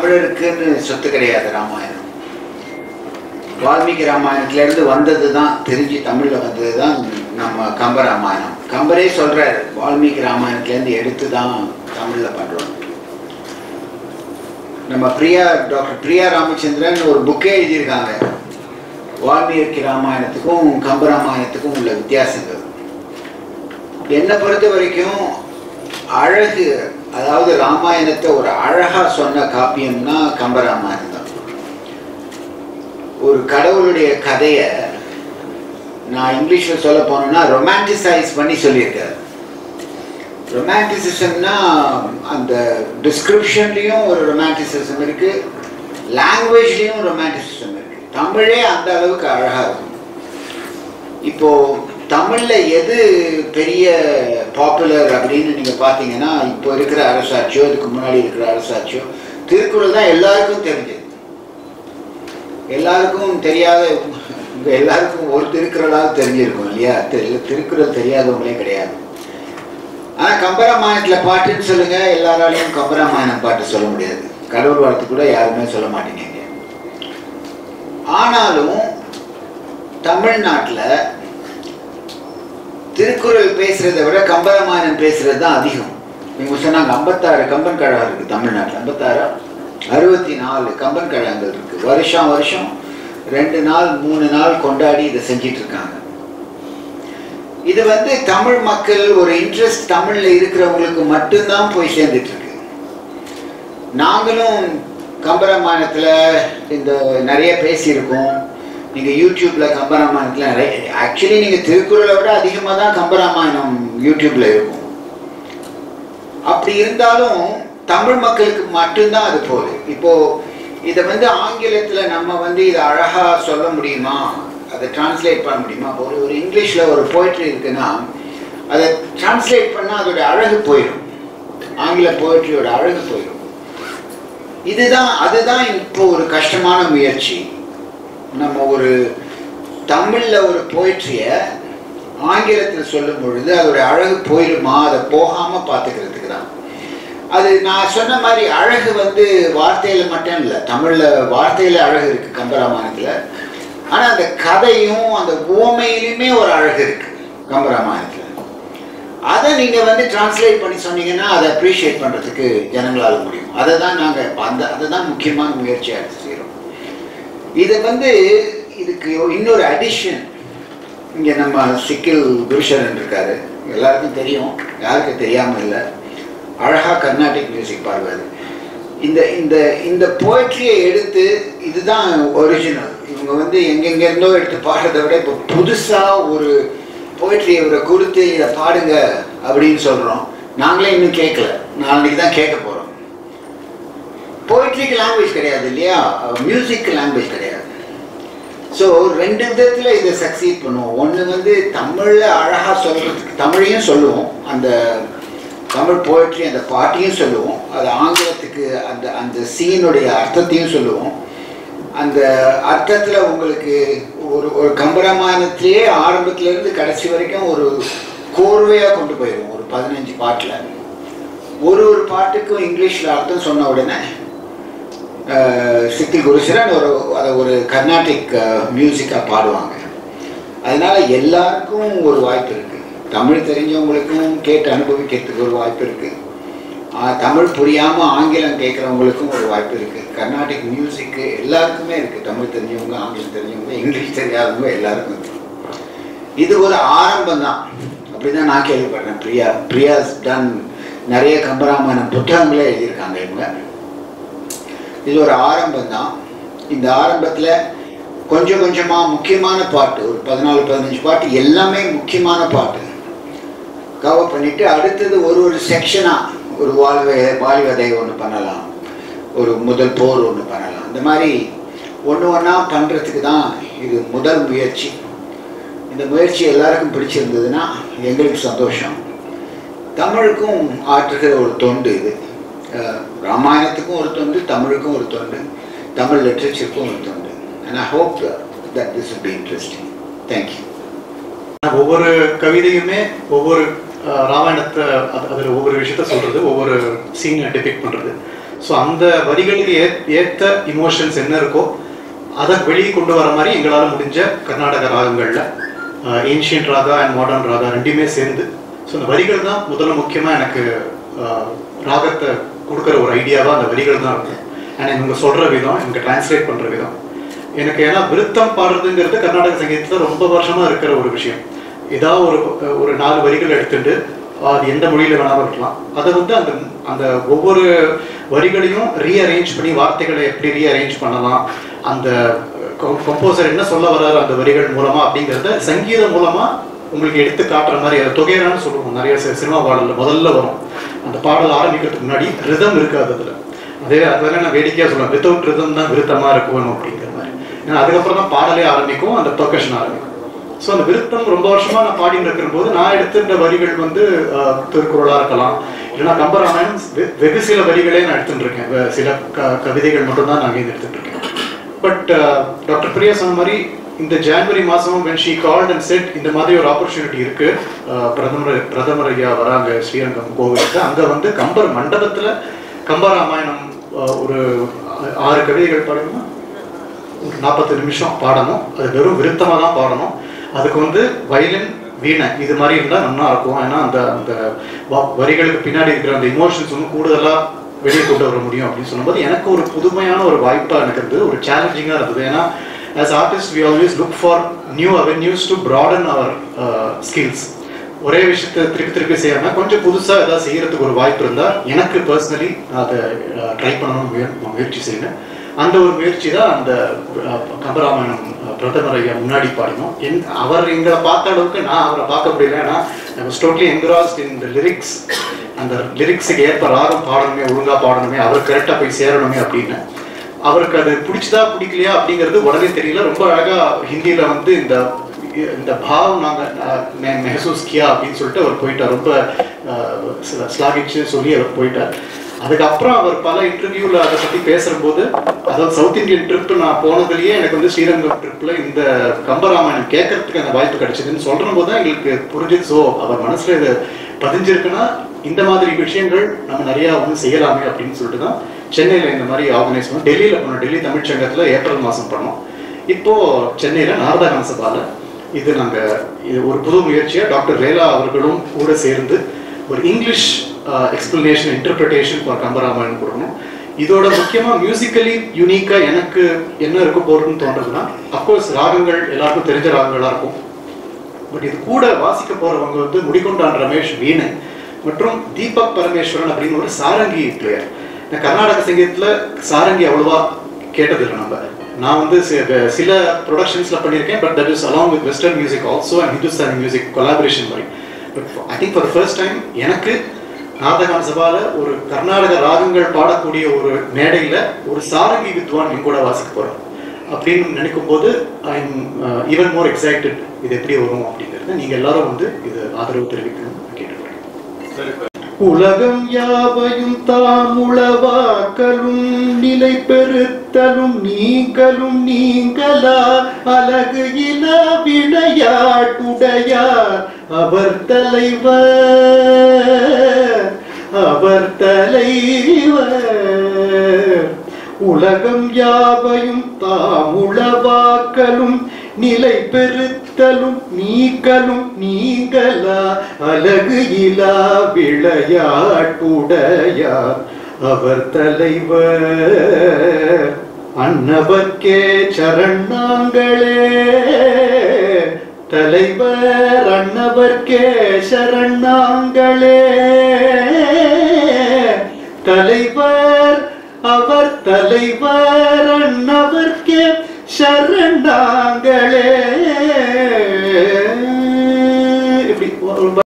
தமிழருக்குன்னு சொத்து கிடையாது ராமாயணம். வால்மீகி ராமாயணத்திலேருந்து வந்தது தான், தெரிஞ்சு தமிழில் வந்தது தான் நம்ம கம்பராமாயணம். கம்பரே சொல்கிறார், வால்மீகி ராமாயணத்துலேருந்து எடுத்து தான் தமிழில் பண்ணுறோம். நம்ம டாக்டர் பிரியா ராமச்சந்திரன் ஒரு புக்கே எழுதியிருக்காங்க, வால்மீகி ராமாயணத்துக்கும் கம்பராமாயணத்துக்கும் உள்ள வித்தியாசங்கள். என்னை பொறுத்த வரைக்கும் அழகு, அதாவது ராமாயணத்தை ஒரு அழகாக சொன்ன காப்பியம்னா கம்பராமாயணம் தான். ஒரு கடவுளுடைய கதையை நான் இங்கிலீஷில் சொல்ல போனோம்னா ரொமான்டிசைஸ் பண்ணி சொல்லியிருக்காரு. ரொமான்டிசிசம்னா அந்த டிஸ்கிரிப்ஷன்லேயும் ஒரு ரொமான்டிசிசம் இருக்குது, லாங்குவேஜ்லேயும் ரொமான்டிசிசம் இருக்குது. தமிழே அந்த அளவுக்கு அழகாக இருக்கும். இப்போது தமிழில் எது பெரிய பாப்புலர் அப்படின்னு நீங்கள் பார்த்தீங்கன்னா, இப்போ இருக்கிற அரசாட்சியோ இதுக்கு முன்னாடி இருக்கிற அரசாட்சியோ, திருக்குறள் தான் எல்லாருக்கும் தெரிஞ்சது. எல்லாருக்கும் தெரியாத, எல்லாருக்கும் ஒரு திருக்குறளாக தெரிஞ்சிருக்கும் இல்லையா? திருக்குறள் தெரியாதவங்களே கிடையாது. ஆனால் கம்பராமாயணத்தில் பாட்டுன்னு சொல்லுங்கள், எல்லாராலையும் கம்பராமாயணம் பாட்டு சொல்ல முடியாது. கடவுள் வாழ்த்து கூட யாருமே சொல்ல மாட்டேங்க. ஆனாலும் தமிழ்நாட்டில் திருக்குறள் பேசுகிறத விட கம்பராமாயணம் பேசுகிறது தான் அதிகம். நீங்கள் சொன்னாங்க 56 கம்பன் கழகம் இருக்குது தமிழ்நாட்டில். 64 கம்பன் கழகங்கள் இருக்குது. வருஷம் 2 நாள் 3 நாள் கொண்டாடி இதை செஞ்சிட்ருக்காங்க. இது தமிழ் மக்கள் ஒரு இன்ட்ரெஸ்ட் தமிழில் இருக்கிறவங்களுக்கு மட்டும்தான் போய் சேர்ந்துட்டுருக்கு. நாங்களும் கம்பராமாயணத்தில் இந்த நிறைய பேசியிருக்கோம். நீங்கள் யூடியூப்பில் கம்பராமாயணத்தில் நிறைய, ஆக்சுவலி நீங்கள் திருக்குறளை விட அதிகமாக தான் கம்பராமாயணம் யூடியூப்பில் இருக்கும். அப்படி இருந்தாலும் தமிழ் மக்களுக்கு மட்டும்தான் அது போகுது. இப்போது இதை ஆங்கிலத்தில் நம்ம இதை அழகாக சொல்ல முடியுமா, அதை டிரான்ஸ்லேட் பண்ண முடியுமா? ஒரு இங்கிலீஷில் ஒரு போய்ட்ரி இருக்குன்னா அதை டிரான்ஸ்லேட் பண்ணால் அதோட அழகு போயிடும், ஆங்கில போய்ட்ரியோட அழகு போயிடும். அதுதான் இப்போ ஒரு கஷ்டமான முயற்சி. நம்ம ஒரு தமிழில் ஒரு போய்ட்ரியை ஆங்கிலத்தில் சொல்லும் பொழுது அதோட அழகு போயிடுமா, அதை போகாமல் பார்த்துக்கிறதுக்கு தான். அது நான் சொன்ன மாதிரி அழகு வார்த்தையில் மட்டும் இல்லை, தமிழில் வார்த்தையில் அழகு இருக்குது கம்பராமாயணத்தில். ஆனால் அந்த கதையும் அந்த உவமையிலுமே ஒரு அழகு இருக்குது கம்பராமாயணத்தில். அதை நீங்கள் டிரான்ஸ்லேட் பண்ணி சொன்னீங்கன்னா அதை அப்ரிஷியேட் பண்ணுறதுக்கு ஜனங்களால் முடியும். அதை தான் நாங்கள் அதை தான் முக்கியமான முயற்சியாக எடுத்து செய்கிறோம். இதை இதுக்கு இன்னொரு அடிஷன், இங்கே நம்ம சிக்கில் குருஷரன் இருக்காரு, எல்லாருக்கும் தெரியும், யாருக்கு தெரியாமல் இல்லை, அழகாக கர்நாடிக் மியூசிக் பாடுவார். இந்த இந்த இந்த போய்ட்ரியை எடுத்து, இதுதான் ஒரிஜினல். இவங்க எங்கெங்கேருந்தோ எடுத்து பாடுறதை விட இப்போ புதுசாக ஒரு போய்ட்ரியை இவரை கொடுத்து இதை பாடுங்க அப்படின்னு சொல்கிறோம். நாங்களே இன்னும் கேட்கல, நாளைக்கு தான் கேட்க போகிறோம். போய்ட்ரிக்கு லாங்குவேஜ் கிடையாது இல்லையா, மியூசிக்கு லாங்குவேஜ் கிடையாது. ஸோ 2 விதத்தில் இதை சக்சீட் பண்ணுவோம். ஒன்று தமிழில் அழகாக சொல்கிறதுக்கு தமிழையும் சொல்லுவோம், அந்த தமிழ் போய்ட்ரி அந்த பாட்டையும் சொல்லுவோம், அது ஆங்கிலத்துக்கு அந்த அந்த சீனுடைய அர்த்தத்தையும் சொல்லுவோம். அந்த அர்த்தத்தில் உங்களுக்கு ஒரு கம்பராமாயணத்திலேயே ஆரம்பத்துலேருந்து கடைசி வரைக்கும் ஒரு கோர்வையாக கொண்டு போயிடுவோம். ஒரு 15 பாட்டில் ஒரு பாட்டுக்கும் இங்கிலீஷில் அர்த்தம் சொன்ன உடனே சிக்கில் குருஷரன் அதை ஒரு கர்நாடிக் மியூசிக்காக பாடுவாங்க. அதனால் எல்லாருக்கும் ஒரு வாய்ப்பு இருக்குது. தமிழ் தெரிஞ்சவங்களுக்கும் கேட்டு அனுபவிக்கிறதுக்கு ஒரு வாய்ப்பு இருக்குது. தமிழ் புரியாமல் ஆங்கிலம் கேட்குறவங்களுக்கும் ஒரு வாய்ப்பு இருக்குது. கர்நாடிக் மியூசிக்கு எல்லாருக்குமே இருக்குது, தமிழ் தெரிஞ்சவங்க, ஆங்கிலம் தெரிஞ்சவங்க, இங்கிலீஷ் தெரியாதவங்க எல்லாருக்கும் இருக்குது. இது ஒரு ஆரம்பம் தான், அப்படி தான் நான் கேள்விப்படுறேன். பிரியாஸ் டன் நிறைய கம்பராமாயணம் புத்தகங்களே எழுதியிருக்காங்க இவங்க. இது ஒரு ஆரம்பம் தான். இந்த ஆரம்பத்தில் கொஞ்சம் கொஞ்சமாக முக்கியமான பாட்டு, ஒரு 14-15 பாட்டு எல்லாமே முக்கியமான பாட்டு கவர் பண்ணிவிட்டு, அடுத்தது ஒரு செக்ஷனாக ஒரு வாலிவதை ஒன்று பண்ணலாம், ஒரு முதல் போர் ஒன்று பண்ணலாம். இந்த மாதிரி ஒன்றா பண்ணுறதுக்கு தான் இது முதல் முயற்சி. இந்த முயற்சி எல்லாருக்கும் பிடிச்சிருந்ததுன்னா எங்களுக்கு சந்தோஷம். தமிழுக்கும் ஆற்றுகிற ஒரு தொண்டு இது. ராமாயணத்துக்கும் ஒரு தொண்டு, தமிழுக்கும் ஒரு தொண்டு, தமிழ் லிட்ரேச்சருக்கும் ஒரு தொண்டு. And I hope that this will be interesting. Thank you. ஒவ்வொரு கவிதையுமே ஒவ்வொரு ராமாயணத்தை அதில் ஒவ்வொரு விஷயத்த சொல்கிறது, ஒவ்வொரு சீனை டிபிக்ட் பண்ணுறது. ஸோ அந்த வரிகளுக்கு ஏற்ற இமோஷன்ஸ் என்ன இருக்கோ அதை வெளியே கொண்டு வர மாதிரி எங்களால் முடிஞ்ச கர்நாடக ராகங்களில் ancient raga and modern raga ரெண்டுமே சேர்ந்து. ஸோ அந்த வரிகள் தான் முதல்ல முக்கியமாக எனக்கு ராகத்தை கொடுக்குற ஒரு ஐடியாவாக அந்த வரிகள் தான் இருக்கும். அண்ட் இவங்க சொல்கிற விதம், இவங்க டிரான்ஸ்லேட் பண்ணுற விதம் எனக்கு. ஏன்னா விருத்தம் பாடுறதுங்கிறது கர்நாடக சங்கீதத்தில் ரொம்ப வருஷமாக இருக்கிற ஒரு விஷயம். ஏதாவது ஒரு 4 வரிகள் எடுத்துட்டு அது எந்த மொழியில் வேணாலும் இருக்கலாம். அதை வந்து அந்த அந்த ஒவ்வொரு வரிகளையும் ரீஅரேஞ்ச் பண்ணி வார்த்தைகளை எப்படி ரீஅரேஞ்ச் பண்ணலாம், அந்த கம்போசர் என்ன சொல்ல வர்றாரு அந்த வரிகள் மூலமாக அப்படிங்கிறத சங்கீதம் மூலமாக உங்களுக்கு எடுத்து காட்டுற மாதிரி. அதை தொகையரான்னு சொல்லுவோம், நிறைய சினிமா பாடலில் முதல்ல வரும். அந்த பாடல் ஆரம்பிக்கிறதுக்கு முன்னாடி ரிதம் இருக்காது அதில். அதெல்லாம் நான் வேடிக்கையாக சொல்லுவேன், வித்தவுட் ரிதம் தான் விருத்தமாக இருக்கணும் அப்படிங்கிற மாதிரி. ஏன்னா அதுக்கப்புறம் தான் பாடலே ஆரம்பிக்கும், அந்த பர்கஷன் ஆரம்பிக்கும். ஸோ அந்த விருத்தம் ரொம்ப வருஷமாக நான் பாடிட்டு இருக்கிறபோது நான் எடுத்துட்ட வரிகள் வந்து திருக்குறளாக இருக்கலாம், இல்லைன்னா கம்பராமாயணம் வெகு சில வரிகளே நான் எடுத்துட்டு இருக்கேன். சில கவிதைகள் மட்டும்தான் நான் இங்கே எடுத்துட்டு இருக்கேன். பட் டாக்டர் பிரியா சொன்ன மாதிரி இந்த ஜனவரி மாதம் when she called and said இந்த மாதிரி ஒரு ஆப்பர்ச்சுனிட்டி இருக்கு, பிரதமர் ஐயா வராங்க ஸ்ரீரங்கம் கோவிலுக்கு, அங்கே வந்து கம்பர் மண்டபத்தில் கம்பராமாயணம் ஒரு 6 கவிதைகள் பாடணும், 40 நிமிஷம் பாடணும். அது வெறும் விருத்தமாக தான் பாடணும். அதுக்கு வந்து வயலின் வீணை இது மாதிரி இருந்தால் நல்லா இருக்கும். ஏன்னா அந்த அந்த வரிகளுக்கு பின்னாடி இருக்கிற அந்த இமோஷன்ஸ் வந்து கூடுதலாக வெளியே கொண்டு வர முடியும் அப்படின்னு சொல்லும்போது எனக்கு ஒரு புதுமையான ஒரு வாய்ப்பாக எனக்கு இருந்தது, ஒரு சேலஞ்சிங்காக இருந்தது. ஏன்னா as artists we always look for new avenues to broaden our skills. ஒரே விஷயத்தை திருப்பி செய்யாமல் கொஞ்சம் புதுசாக ஏதாவது செய்யறதுக்கு ஒரு வாய்ப்பு இருந்தால் எனக்கு பர்சனலி அதை ட்ரை பண்ணணும்னு முயற்சி செய்வேன். அந்த ஒரு முயற்சி தான் அந்த கம்பராமாயணம் பிரதமர் ஐயா முன்னாடி பாடினோம். அவர் எங்களை பார்த்த அளவுக்கு நான் அவரை பார்க்க முடியல. ஏன்னா I was totally engrossed in the lyrics. அந்த லிரிக்ஸுக்கு ஏற்ப ராகம் பாடணுமே, ஒழுங்காக பாடணுமே, அவர் கரெக்டாக போய் சேரணுமே அப்படின்னு. அவருக்கு அது பிடிச்சதா பிடிக்கலையா அப்படிங்கிறது உடனே தெரியல. ரொம்ப அழகாக ஹிந்தியில் வந்து இந்த பாவம் நாங்கள் மெஹசூஸ் கியா அப்படின்னு சொல்லிட்டு அவர் போயிட்டார். ரொம்ப ஸ்லாகிச்சு சொல்லி அவர் போயிட்டார். அதுக்கப்புறம் அவர் பல இன்டர்வியூவில் அதை பற்றி பேசும்போது, அதாவது சவுத் இந்தியன் ட்ரிப் நான் போனதுலேயே எனக்கு வந்து ஸ்ரீரங்கம் ட்ரிப்பில் இந்த கம்பராமாயணம் கேட்கறதுக்கு அந்த வாய்ப்பு கிடைச்சதுன்னு சொல்கிற போது தான் எங்களுக்கு புரிஞ்சுது. ஸோ அவர் மனசில் இது பதிஞ்சிருக்குன்னா இந்த மாதிரி விஷயங்கள் நம்ம நிறையா வந்து செய்யலாமே அப்படின்னு சொல்லிட்டு தான் சென்னையில் இந்த மாதிரி ஆர்கனைஸ் பண்ணோம். டெல்லியில் பண்ணோம், டெல்லி தமிழ் சங்கத்தில் ஏப்ரல் மாதம் பண்ணோம். இப்போது சென்னையில் நாரதா கானசபாவில் இது ஒரு புது முயற்சியாக டாக்டர் வேலா அவர்களும் கூட சேர்ந்து ஒரு English explanation interpretation for Kambaramayanam கொடுக்கணும். இதோட முக்கியமாக மியூசிக்கலி யூனிக்காக எனக்கு என்ன இருக்க போகிறதுன்னு தோன்றதுன்னா, அஃப்கோர்ஸ் ராகங்கள் எல்லாருக்கும் தெரிஞ்ச ராகங்களாக இருக்கும். பட் இது கூட வாசிக்க போகிறவங்க வந்து முடிகொண்டான் ரமேஷ் வீணை மற்றும் தீபக் பரமேஸ்வரன் அப்படின்னு ஒரு சாரங்கி பிளேயர். இந்த கர்நாடக சங்கீதத்தில் சாரங்கி அவ்வளோவா கேட்டதில்லை. நான் வந்து சில ப்ரொடக்ஷன்ஸில் பண்ணியிருக்கேன், but that is along with western music also and Hindustani music collaboration மாதிரி. But I think for the first time எனக்கு நாரதா கானசபாவில் ஒரு கர்நாடக ராகங்கள் பாடக்கூடிய ஒரு மேடையில் ஒரு சாரங்கி வித்வான் என் கூட வாசிக்க போகிறேன் அப்படின்னு நினைக்கும் போது I am even more excited. இது எப்படி வரும் அப்படிங்கிறது நீங்கள் எல்லாரும் வந்து இது ஆதரவு தெரிவிக்கணும்னு கேட்டுக்கிறேன். உலகம் யாவையும் தாமுளவாக்கலும் நிலை பெறுத்தலும் நீங்களும் நீங்களா அழகு இன விளையாட்டுடையார் அவர் தலைவர். உலகம் யாவையும் தாமுளவாக்கலும் நிலை பெறுத்தலும் நீங்களும் நீங்களா அழகு இலா விளையாட்டுடையார் அவர் தலைவர். அன்னவர்க்கே சரணாங்களே தலைவர், அன்னவர்க்கே சரணாங்களே தலைவர், அவர் தலைவர், அன்னவர்க்கே சரணாங்களே